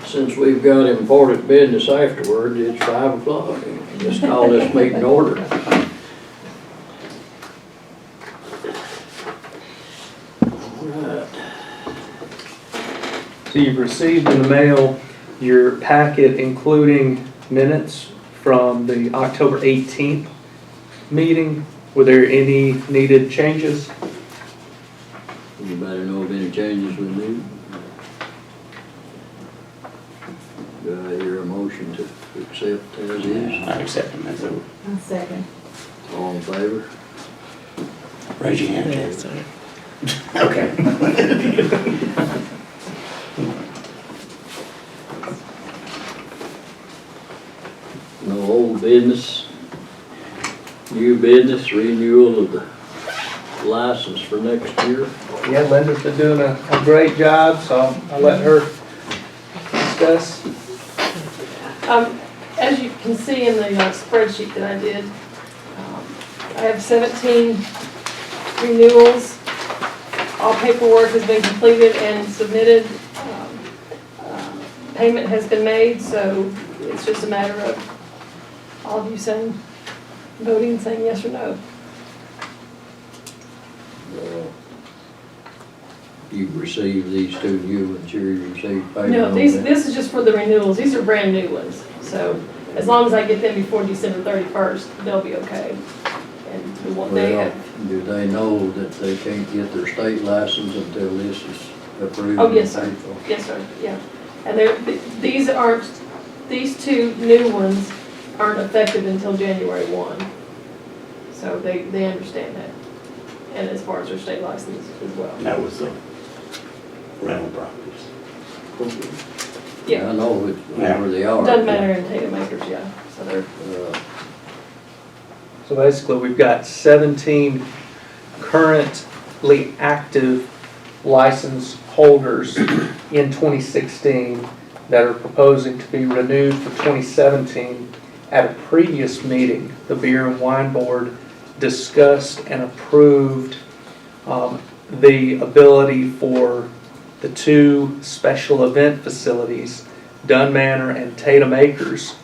Since we've got important business afterward, it's 5 o'clock. Just call this meeting to order. Alright. So you've received in the mail your packet including minutes from the October 18th meeting. Were there any needed changes? Anybody know of any changes we need? Do I hear a motion to accept as is? I accept them as a, I'll second. All in favor? raise your hand. Yes, sir. Okay. No old business, new business, renewal of the license for next year. Yeah, Linda's been doing a great job, so I'll let her discuss. As you can see in the spreadsheet that I did, I have 17 renewals. All paperwork has been completed and submitted. Payment has been made, so it's just a matter of all of you voting, saying yes or no. You've received these two new ones here, you received payment No, on this that? is just for the renewals. These are brand new ones. So as long as I get them before December 31st, they'll be okay. And they Well, have, do they know that they can't get their state license until this is approved? Oh, yes, and sir. paid for? Yes, sir, yeah. And these two new ones aren't effective until January 1. So they understand that. And as far as their state license as well. That was the rental properties. Yeah, I know where they are. doesn't matter in Tatum Acres, yeah. So they're, So basically, we've got 17 currently active license holders in 2016 that are proposing to be renewed for 2017. At a previous meeting, the Beer and Wine Board discussed and approved the ability for the two special event facilities, Dunn Manor and Tatum Acres,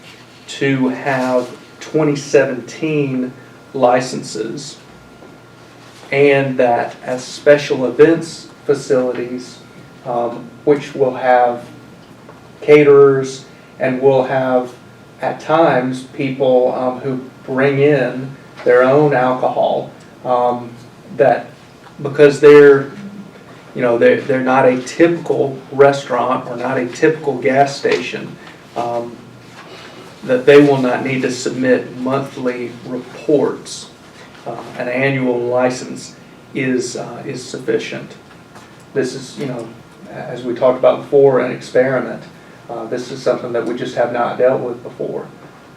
to have 2017 licenses, and that as special events facilities, which will have caterers and will have at times people who bring in their own alcohol, that because they're not a typical restaurant or not a typical gas station, that they will not need to submit monthly reports. An annual license is sufficient. This is, as we talked about before, an experiment. This is something that we just have not dealt with before.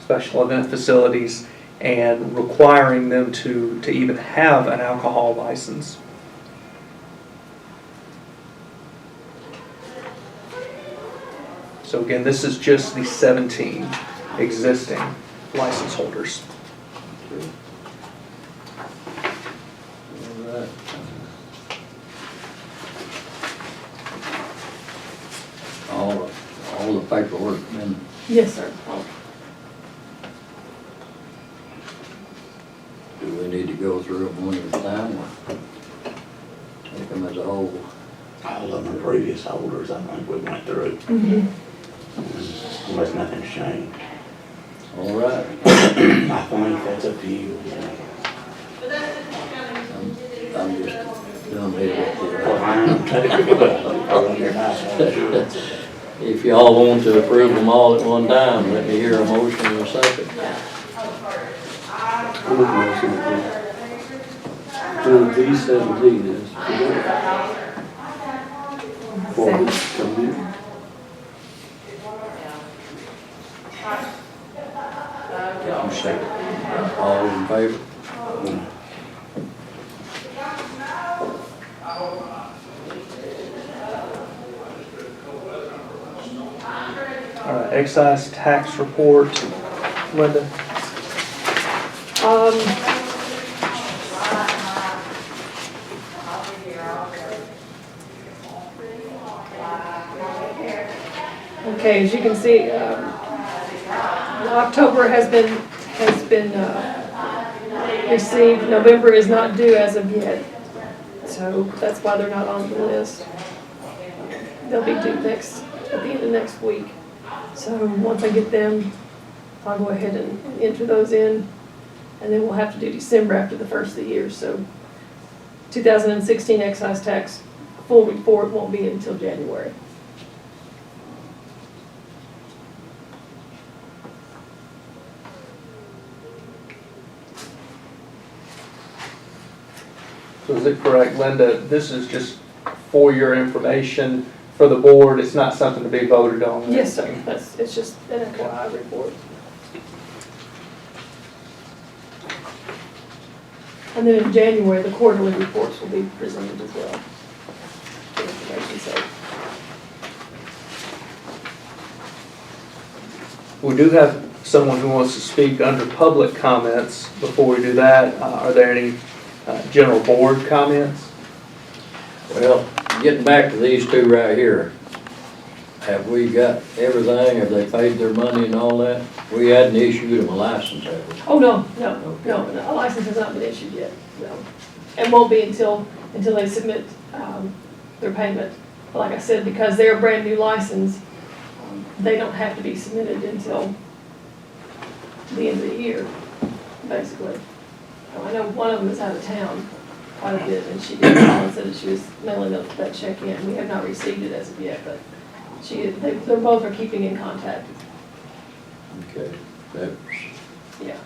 Special event facilities and requiring them to even have an alcohol license. So again, this is just the 17 existing license holders. All right. All the paperwork been, yes, sir. do we need to go through them one at a time or take them as a whole? All of them are previous holders, I think we went through, unless nothing's changed. All right. I think that's up to you. I'm just done here with Well, I am too, but I'll run your nice one, sure. If y'all want to approve them all at one time, let me hear a motion in a second. B-17 is for this committee. You second. All in favor? All right, excise tax report, Linda. Okay, as you can see, October has been received. November is not due as of yet. So that's why they're not on the list. They'll be due at the end of next week. So once I get them, I'll go ahead and enter those in. And then we'll have to do December after the first of the year. So 2016 excise tax full report won't be until January. So is it correct, Linda, this is just for your information for the board, it's not something to be voted on? Yes, sir. It's just an FYI report. And then in January, the quarterly reports will be presented as well. For information's sake. We do have someone who wants to speak under public comments. Before we do that, are there any general board comments? Well, getting back to these two right here, have we got everything? Have they paid their money and all that? We hadn't issued them a license, have we? Oh, no, a license has not been issued yet, no. And won't be until they submit their payment. But like I said, because they're a brand new license, they don't have to be submitted until the end of the year, basically. I know one of them is out of town quite a bit, and she did call and said that she was mailing that check in. We have not received it as of yet, but they both are keeping in contact. Okay, that's Yeah.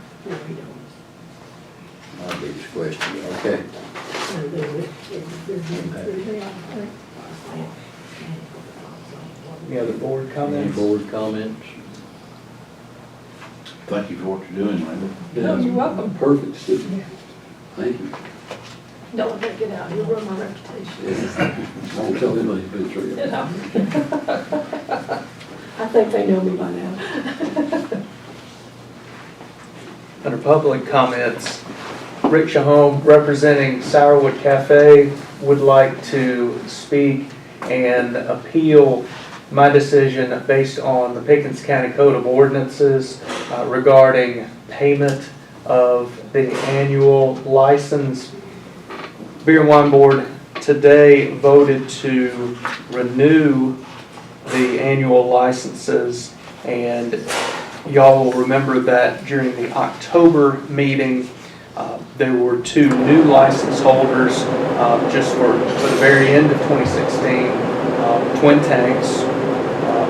my biggest question, okay. Any other board Any comments? board comments? Thank you for what you're doing, Linda. No, you're welcome. Perfect, Steve. Thank you. Don't let that get out, you'll ruin my reputation. Don't tell anybody you've been through You it. know. I think they know me by now. Under public comments, Rick Shahome, representing Sourwood Cafe, would like to speak and appeal my decision based on the Pickens County Code of Ordinances regarding payment of the annual license. Beer and Wine Board today voted to renew the annual licenses, and y'all will remember that during the October meeting, there were 2 new license holders just for the very end of 2016, Twin Tanks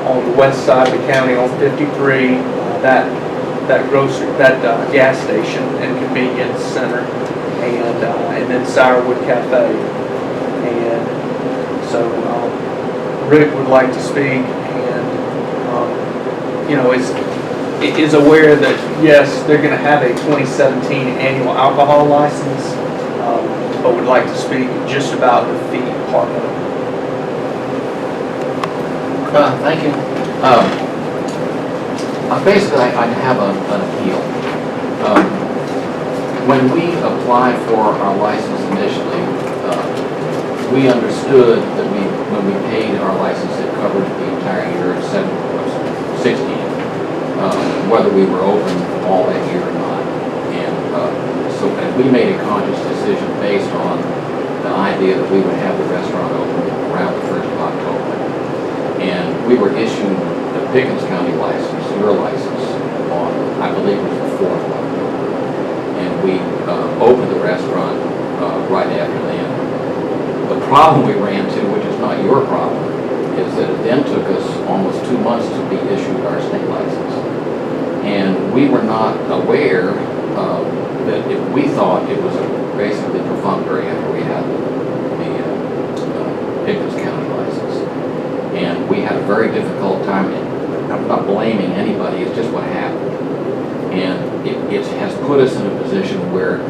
on the west side of the county on 53, that gas station and convenience center, and then Sourwood Cafe. And so Rick would like to speak and is aware that yes, they're going to have a 2017 annual alcohol license, but would like to speak just about the fee part of it. Thank you. Basically, I have an appeal. When we applied for our license initially, we understood that when we paid our license, it covered the entire year of 16, whether we were open all that year or not. And so we made a conscious decision based on the idea that we would have the restaurant open around the 1st of October. And we were issued the Pickens County license, your license, on, I believe it was the 4th of October. And we opened the restaurant right after then. The problem we ran into, which is not your problem, is that it then took us almost 2 months to be issued our state license. And we were not aware that if we thought it was basically perfunctory after we had the Pickens County license. And we had a very difficult time, and I'm not blaming anybody, it's just what happened. And it has put us in a position where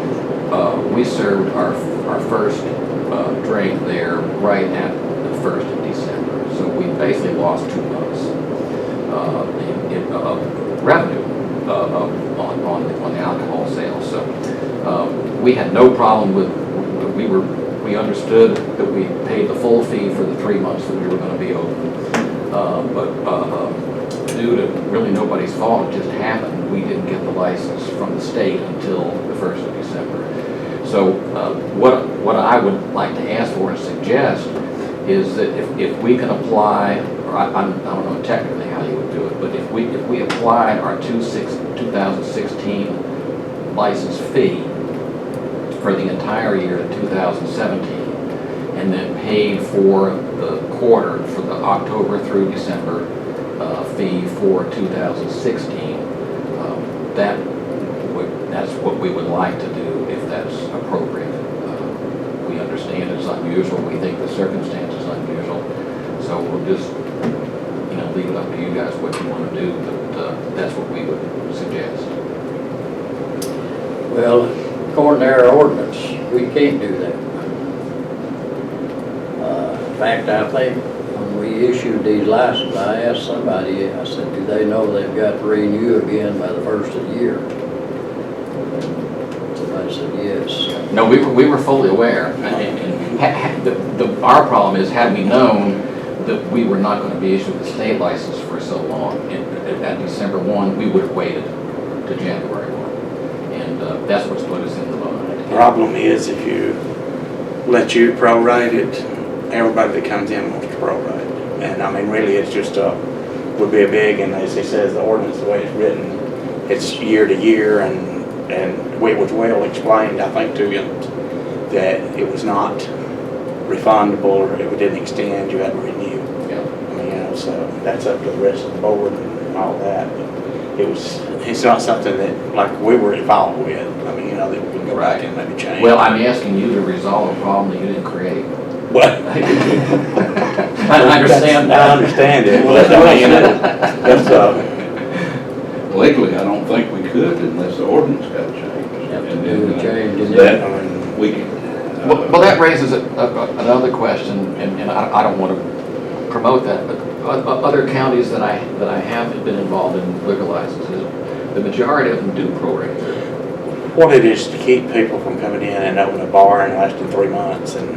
we served our first drink there right at the 1st of December. So we basically lost 2 months of revenue on the alcohol sales. So we had no problem with, we understood that we paid the full fee for the 3 months that we were going to be open. but due to really nobody's fault, it just happened, we didn't get the license from the state until the 1st of December. So what I would like to ask for and suggest is that if we can apply, or I don't know technically how you would do it, but if we applied our 2016 license fee for the entire year of 2017, and then paid for the quarter, for the October through December fee for 2016, that's what we would like to do if that's appropriate. We understand it's unusual, we think the circumstance is unusual, so we'll just, leave it up to you guys what you want to do, but that's what we would suggest. Well, according to our ordinance, we can't do that. In fact, I think when we issued these licenses, I asked somebody, I said, do they know they've got to renew again by the 1st of the year? Somebody said yes. No, we were fully aware. Our problem is, had we known that we were not going to be issued the state license for so long, at December 1, we would have waited to January 1. And that's what's put us in the bind. The problem is if you let you prorate it, everybody that comes in wants to prorate it. And I mean, really, it's just would be a big, and as he says, the ordinance, the way it's written, it's year to year, and it was well explained, I think, to you, that it was not refundable, or if it didn't extend, you had to renew. Yeah. I mean, so that's up to the rest of the board and all that. But it's not something that, like, we were involved with. I mean, that we can go back and maybe change. Well, I'm asking you to resolve a problem that you didn't create. What? I understand that. I understand it. But, I mean, that's, Legally, I don't think we could unless the ordinance got changed. Have to do a change in That, I mean, we can. Well, that raises another question, and I don't want to promote that, but other counties that I have been involved in liquor licenses, the majority of them do prorate. what it is to keep people from coming in and opening a bar and lasting 3 months and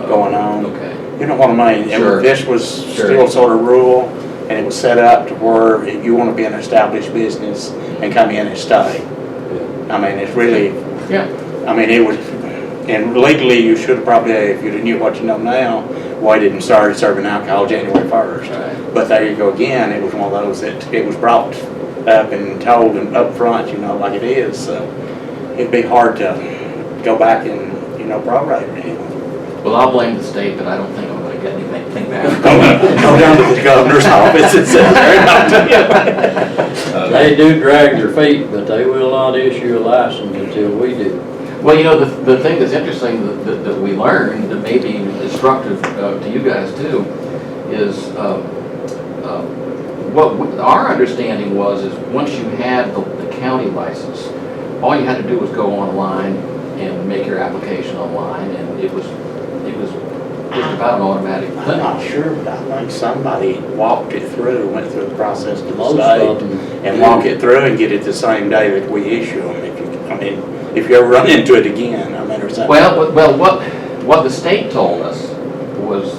going on. Okay. You know what I mean? Sure. And this was Sure. still sort of rural, and it was set up to where if you want to be an established business and come in and stay. I mean, it's really, Yeah. I mean, it was, and legally, you should have probably, if you knew what you know now, waited and started serving alcohol January 1st. Right. But there you go again, it was one of those that it was brought up and told and up front, like it is. So it'd be hard to go back and, prorate or anything. Well, I'll blame the state, but I don't think I'm going to get anything back. Go down to the governor's office and sit there and talk to you. They do drag their feet, but they will not issue a license until we do. Well, the thing that's interesting that we learned, that may be instructive to you guys too, is what our understanding was is once you had the county license, all you had to do was go online and make your application online, and it was just about an automatic I'm thing. not sure, but I think somebody walked it through, went through the process to the Most state, of them and do. walk it through and get it the same day that we issue them. If you ever run into it again, or something. Well, what the state told us was,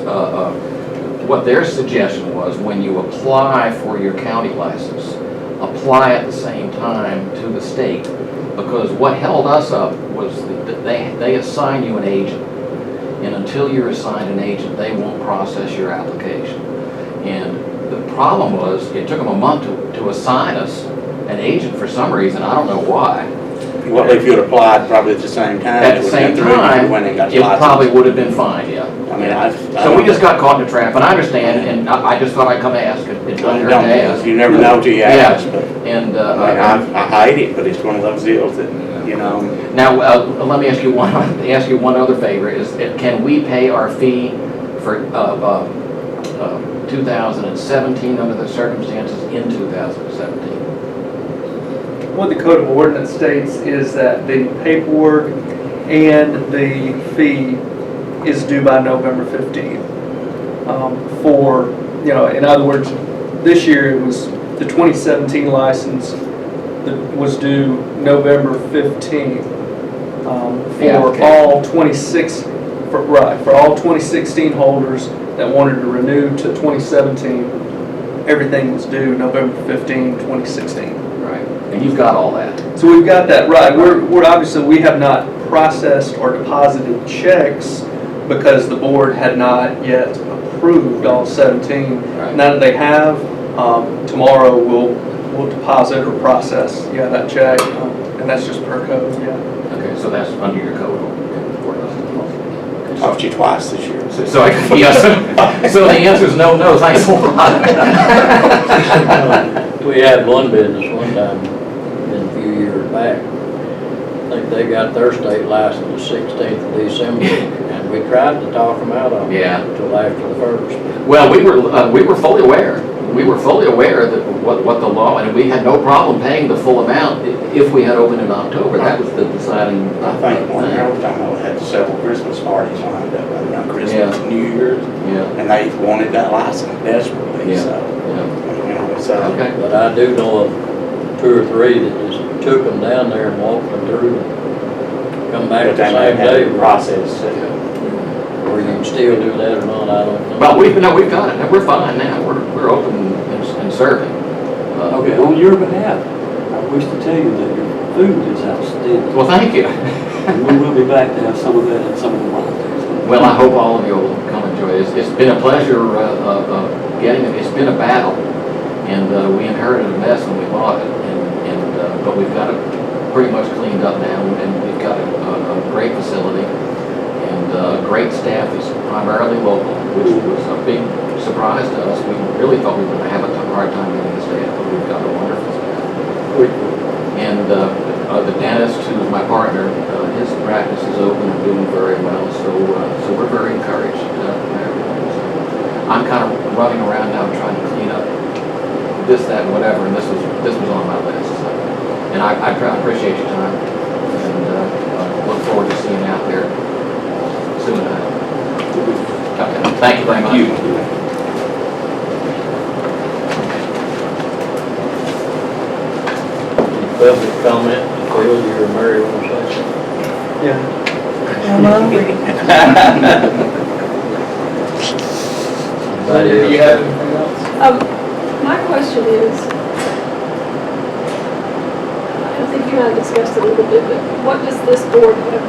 what their suggestion was, when you apply for your county license, apply at the same time to the state, because what held us up was that they assign you an agent, and until you're assigned an agent, they won't process your application. And the problem was, it took them a month to assign us an agent for some reason, I don't know why. Well, if you'd applied probably at the same time. At the same time, it probably would have been fine, yeah. I mean, So we just got caught in a trap, and I understand, and I just thought I'd come ask. It doesn't hurt to ask. You never know till you ask, Yeah, but and, I hate it, but it's one of those deals that, now, let me ask you one other favor, is can we pay our fee for 2017 under the circumstances in 2017? What the Code of Ordinance states is that the paperwork and the fee is due by November 15th. In other words, this year it was the 2017 license that was due November 15th. For all 2016 holders that wanted to renew to 2017, everything was due November 15, 2016. Right, and you've got all that. So we've got that right. We're obviously, we have not processed or deposited checks because the board had not yet approved all 17. Right. Now that they have, tomorrow we'll deposit or process, that check, and that's just per code, Okay, so that's under your code. Talked to you twice this year. So I, yes, so the answer is no, thanks a lot. We had one business one time, been a few years back. I think they got their state license the 16th of December, and we tried to talk them out of it Yeah. until after the 1st. Well, we were fully aware. We were fully aware that what the law, and we had no problem paying the full amount if we had opened in October. That was the deciding. I think one time I had several Christmas parties lined up around Christmas, Yeah. New Year's, Yeah. and they wanted that license desperately, Yeah. so, so. Okay. But I do know of 2 or 3 that just took them down there and walked them through and come back But the then same they had day. the process. Or you can still do that or not, I don't know. But we've got it. We're fine now. We're open and serving. Okay, on your behalf, I wish to tell you that your food is outstanding. Well, thank you. And we will be back to have some of that at some of the markets. Well, I hope all of you will come enjoy it. It's been a pleasure getting it. It's been a battle, and we inherited a mess when we bought it, but we've got it pretty much cleaned up now, and we've got a great facility and a great staff that's primarily local, which was a big surprise to us. We really thought we were going to have a hard time getting the staff, but we've got a wonderful staff. And the dentist, who's my partner, his practice is open and doing very well, so we're very encouraged by everything. So I'm kind of running around now trying to clean up this, that, and whatever, and this was on my list. So. And I appreciate your time, and look forward to seeing you out there soon. Okay. Thank you very much. Thank you. Public comment, Phil, you're a marijuana section. Yeah. Anybody Do you else? have anything else? My question is, I think you and I discussed it a little bit, but what does this board have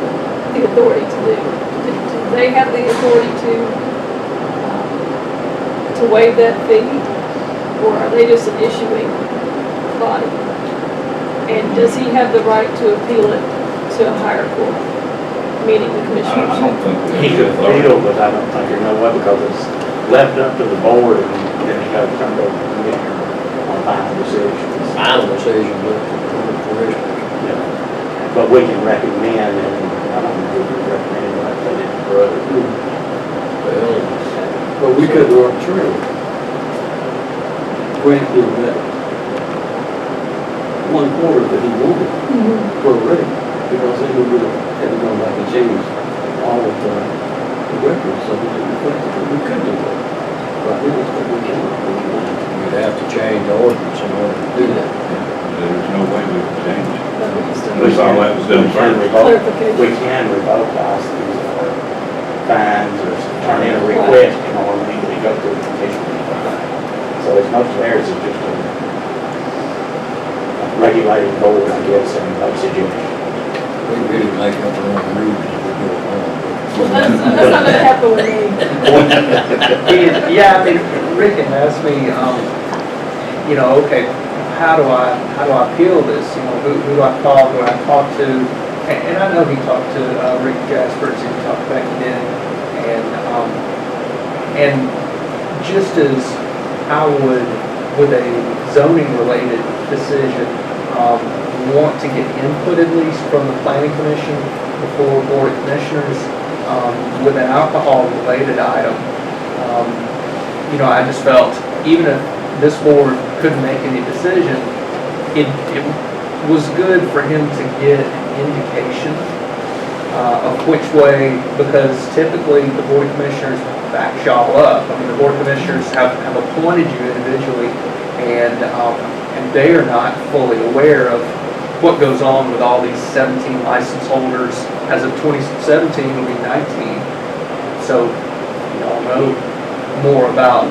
the authority to do? Do they have the authority to waive that fee? Or are they just an issuing body? And does he have the right to appeal it to a higher court, meaning the I commissioners? don't think. He could appeal, but I don't think there's no way, because it's left up to the board, and then it goes turned over to the commissioner on final decisions. Final decision, but the commissioners. Yeah. But we can recommend, and I don't know if we can recommend like they did for others. Well, But we could arbitrarily grant him that 1/4 that he wanted for a rate, because then we would have had to go back and change all of the records, so we could reflect that we could do that. Right now, it's what we cannot do. you'd have to change the ordinance in order to do that. There's no way we can change it. That We saw that was done We can first. revoke, Clarification. we can revoke licenses or fines or turn in a request, you know, when we go through the commission. So it's much theirs, it's just a regulated board, I guess, and like suggestion. We really make up our own rules as we go along. Well, that's not gonna happen with me. Yeah, I mean, Rick had asked me, okay, how do I appeal this? Who do I call? Who do I talk to? And I know he talked to Rick Jaspers, he talked to Becky Denny, and just as I would, with a zoning related decision, want to get input at least from the planning commission before board of commissioners, with an alcohol related item, I just felt, even if this board couldn't make any decision, it was good for him to get an indication of which way, because typically the board of commissioners back y'all up. I mean, the board of commissioners have appointed you individually, and they are not fully aware of what goes on with all these 17 license holders. As of 2017, it'll be 19. So y'all know more about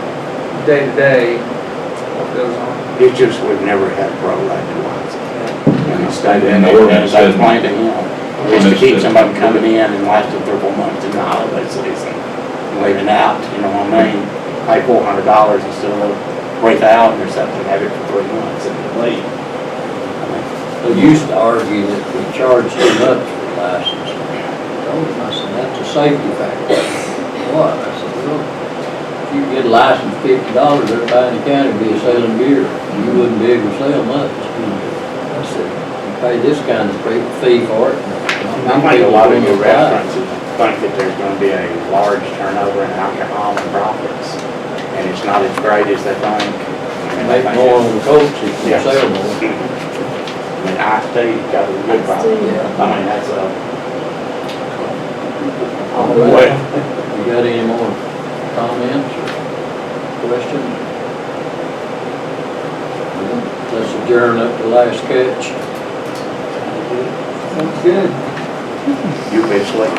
day-to-day what goes on. It's just, we've never had a prorated license. And it's stayed in And the there, ordinance as I said- explained to him, is to keep somebody coming in and lasting 3 or 4 months in the holiday season. Leaving out, you know what I mean? Pay $400 instead of 3,000 or something, have it for 3 months and then leave. They used to argue that we charge too much for the license. I told them, I said, that's a safety factor. What? I said, well, if you get a license $50, everybody in the county would be selling beer. You wouldn't be able to sell much. I said, you pay this kind of fee for it. I think a lot of your restaurants think that there's gonna be a large turnover in alcohol and profits, and it's not as great as they think. I mean, they Make think more it's- on the coats, you can Yes. sell more. I mean, iced tea got a good profit. Yeah. I mean, that's a. All right. You got any more comments or questions? Let's adjourn up to last catch. Sounds good. You bitch like.